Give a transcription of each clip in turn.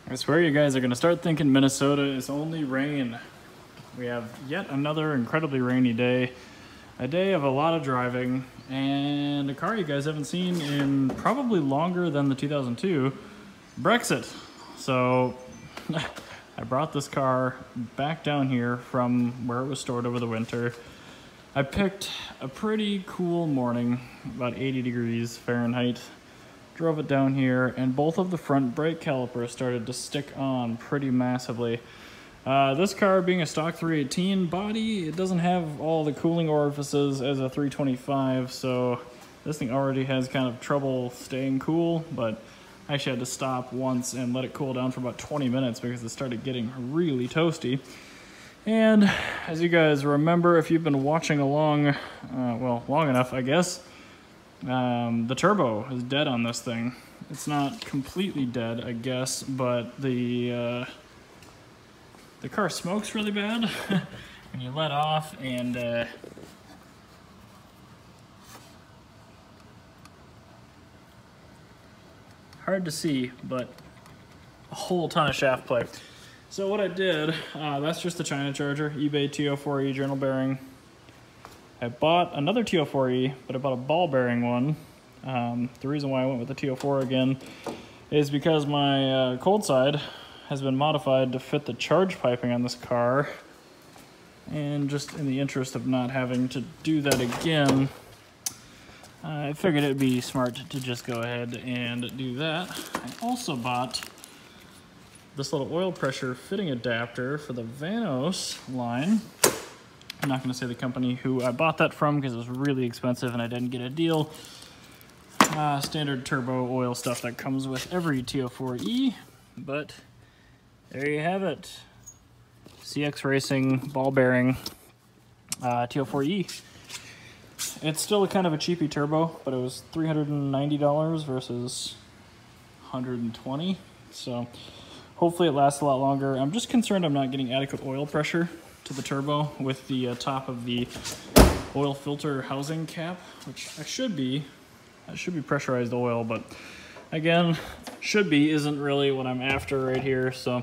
I swear you guys are going to start thinking Minnesota is only rain. We have yet another incredibly rainy day. A day of a lot of driving and a car you guys haven't seen in probably longer than the 2002 Brexit. So I brought this car back down here from where it was stored over the winter. I picked a pretty cool morning, about 80 degrees Fahrenheit. Drove it down here, and both of the front brake calipers started to stick on pretty massively. This car being a stock 318 body, it doesn't have all the cooling orifices as a 325, so this thing already has kind of trouble staying cool, but I actually had to stop once and let it cool down for about 20 minutes because it started getting really toasty. And as you guys remember, if you've been watching along, well, long enough, I guess, the turbo is dead on this thing. It's not completely dead, I guess, but the car smokes really bad when you let off, and hard to see, but a whole ton of shaft play. So what I did, that's just the China charger, eBay T04E journal bearing. I bought another T04E, but I bought a ball bearing one. The reason why I went with the T04 again is because my cold side has been modified to fit the charge piping on this car. And just in the interest of not having to do that again, I figured it'd be smart to just go ahead and do that. I also bought this little oil pressure fitting adapter for the Vanos line. I'm not going to say the company who I bought that from because it was really expensive and I didn't get a deal. Standard turbo oil stuff that comes with every T04E, but there you have it. CX Racing ball bearing T04E. It's still kind of a cheapy turbo, but it was $390 versus $120. So hopefully it lasts a lot longer. I'm just concerned I'm not getting adequate oil pressure to the turbo with the top of the oil filter housing cap, which I should be. That should be pressurized oil, but again, should be isn't really what I'm after right here. So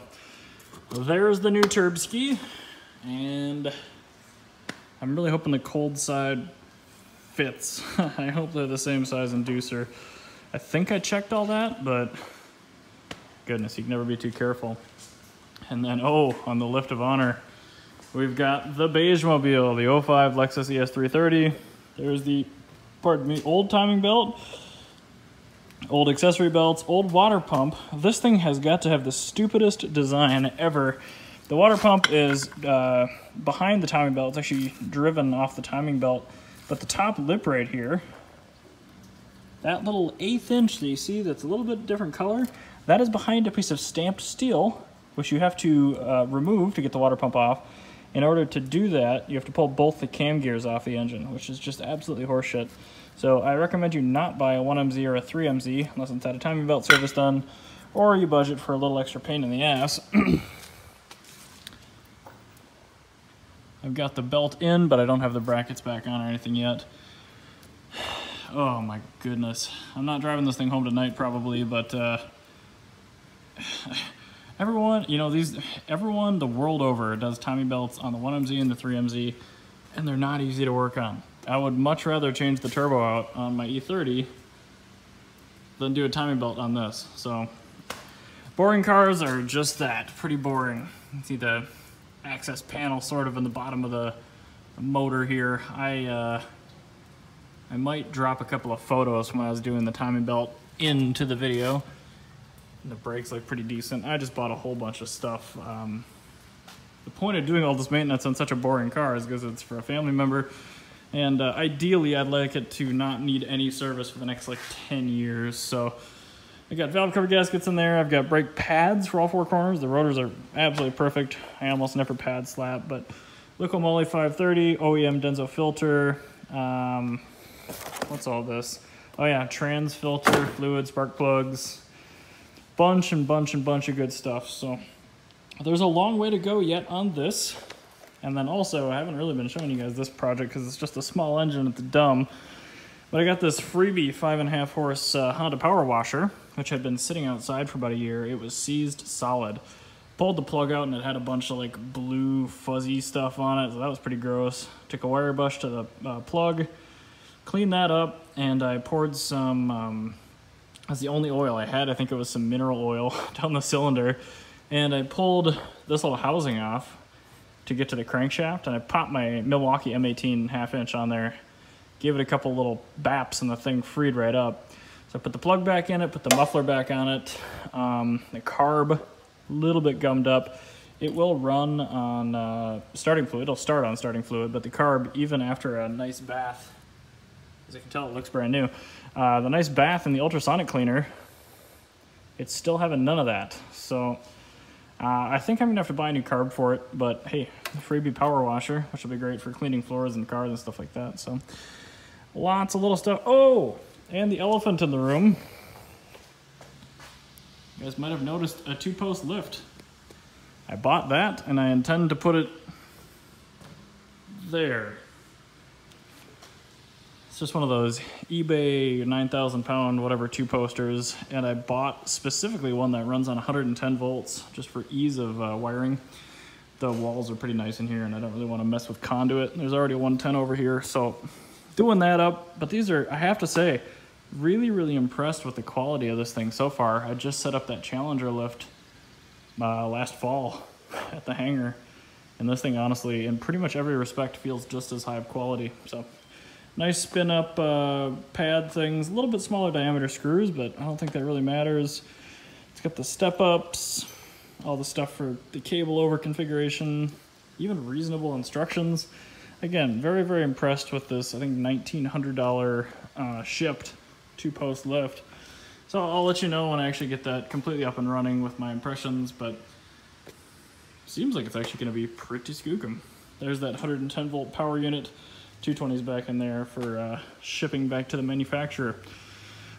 there's the new Turbski, and I'm really hoping the cold side fits. I hope they're the same size inducer. I think I checked all that, but goodness, you can never be too careful. And then, oh, on the lift of honor, we've got the beige mobile, the 05 Lexus ES330. There's the, pardon me, old timing belt, old accessory belts, old water pump. This thing has got to have the stupidest design ever. The water pump is behind the timing belt. It's actually driven off the timing belt. But the top lip right here, that little 1/8 inch that you see that's a little bit different color, that is behind a piece of stamped steel, which you have to remove to get the water pump off. In order to do that, you have to pull both the cam gears off the engine, which is just absolutely horseshit. So I recommend you not buy a 1MZ or a 3MZ unless it's had a timing belt service done, or you budget for a little extra pain in the ass. I've got the belt in, but I don't have the brackets back on or anything yet. Oh my goodness. I'm not driving this thing home tonight probably, but everyone, you know, everyone the world over does timing belts on the 1MZ and the 3MZ, and they're not easy to work on. I would much rather change the turbo out on my E30 than do a timing belt on this. So, boring cars are just that, pretty boring. You can see the access panel sort of in the bottom of the motor here. I might drop a couple of photos when I was doing the timing belt into the video. The brakes look pretty decent. I just bought a whole bunch of stuff. The point of doing all this maintenance on such a boring car is because it's for a family member, and ideally I'd like it to not need any service for the next like 10 years. So I got valve cover gaskets in there. I've got brake pads for all 4 corners. The rotors are absolutely perfect. I almost never pad slap, but Liqui Moly 530, OEM Denso filter. What's all this? Oh yeah, trans filter, fluid, spark plugs. Bunch of good stuff. So there's a long way to go yet on this. And then also, I haven't really been showing you guys this project because it's just a small engine at the dumb. But I got this freebie 5.5 horse Honda power washer. which had been sitting outside for about a year. It was seized solid. Pulled the plug out and it had a bunch of like blue fuzzy stuff on it, so that was pretty gross. Took a wire brush to the plug, cleaned that up, and I poured some, that's the only oil I had, I think it was some mineral oil down the cylinder, and I pulled this little housing off to get to the crankshaft, and I popped my Milwaukee M18 half-inch on there, gave it a couple little baps, and the thing freed right up. So I put the plug back in it, put the muffler back on it, the carb, a little bit gummed up. It will run on starting fluid. It'll start on starting fluid, but the carb, even after a nice bath, as you can tell, it looks brand new. The nice bath in the ultrasonic cleaner, it's still having none of that. So I think I'm gonna have to buy a new carb for it, but hey, the freebie power washer, which will be great for cleaning floors and cars and stuff like that. So lots of little stuff. Oh, and the elephant in the room. You guys might have noticed a 2-post lift. I bought that and I intend to put it there. It's just one of those eBay 9,000 pound whatever 2-posters, and I bought specifically one that runs on 110 volts just for ease of wiring. The walls are pretty nice in here and I don't really want to mess with conduit. There's already a 110 over here, so doing that up. But these are, I have to say, really impressed with the quality of this thing so far. I just set up that Challenger lift last fall at the hangar, and this thing honestly in pretty much every respect feels just as high of quality. So nice spin up pad things, a little bit smaller diameter screws, but I don't think that really matters. It's got the step ups, all the stuff for the cable over configuration, even reasonable instructions. Again, very impressed with this, I think $1,900 shipped 2-post lift. So I'll let you know when I actually get that completely up and running with my impressions, but seems like it's actually gonna be pretty skookum. There's that 110 volt power unit, 220s back in there for shipping back to the manufacturer.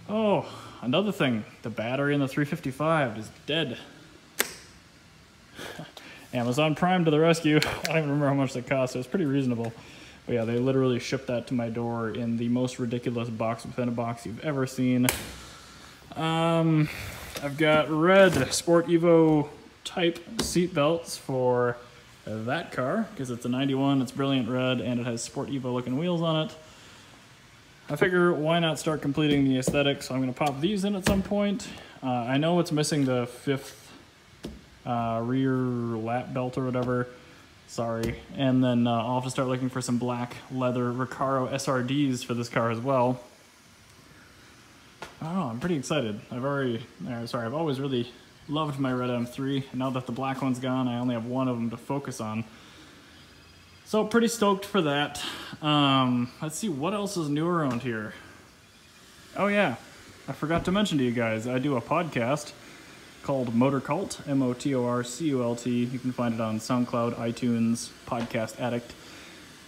Oh, another thing, the battery in the 355 is dead. Amazon Prime to the rescue. I don't even remember how much that cost. It was pretty reasonable. But yeah, they literally shipped that to my door in the most ridiculous box within a box you've ever seen. I've got red Sport Evo type seat belts for that car because it's a 91, it's brilliant red, and it has Sport Evo looking wheels on it. I figure why not start completing the aesthetic, so I'm going to pop these in at some point. I know it's missing the 5th rear lap belt or whatever. Sorry. And then I'll have to start looking for some black leather Recaro SRDs for this car as well. I don't know, I'm pretty excited. I've always really loved my red M3. Now that the black one's gone, I only have one of them to focus on. So pretty stoked for that. Let's see what else is new around here. Oh yeah, I forgot to mention to you guys, I do a podcast called Motor Cult, MOTORCULT. You can find it on SoundCloud, iTunes, Podcast Addict.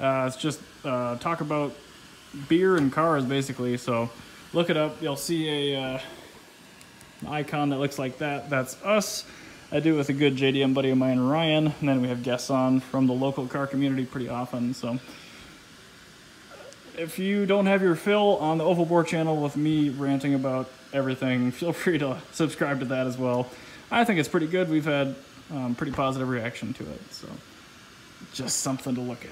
It's just talk about beer and cars, basically. So look it up. You'll see an icon that looks like that. That's us. I do it with a good JDM buddy of mine, Ryan, and then we have guests on from the local car community pretty often. So if you don't have your fill on the Oval Bore channel with me ranting about everything, feel free to subscribe to that as well. I think it's pretty good. We've had pretty positive reaction to it, so just something to look at.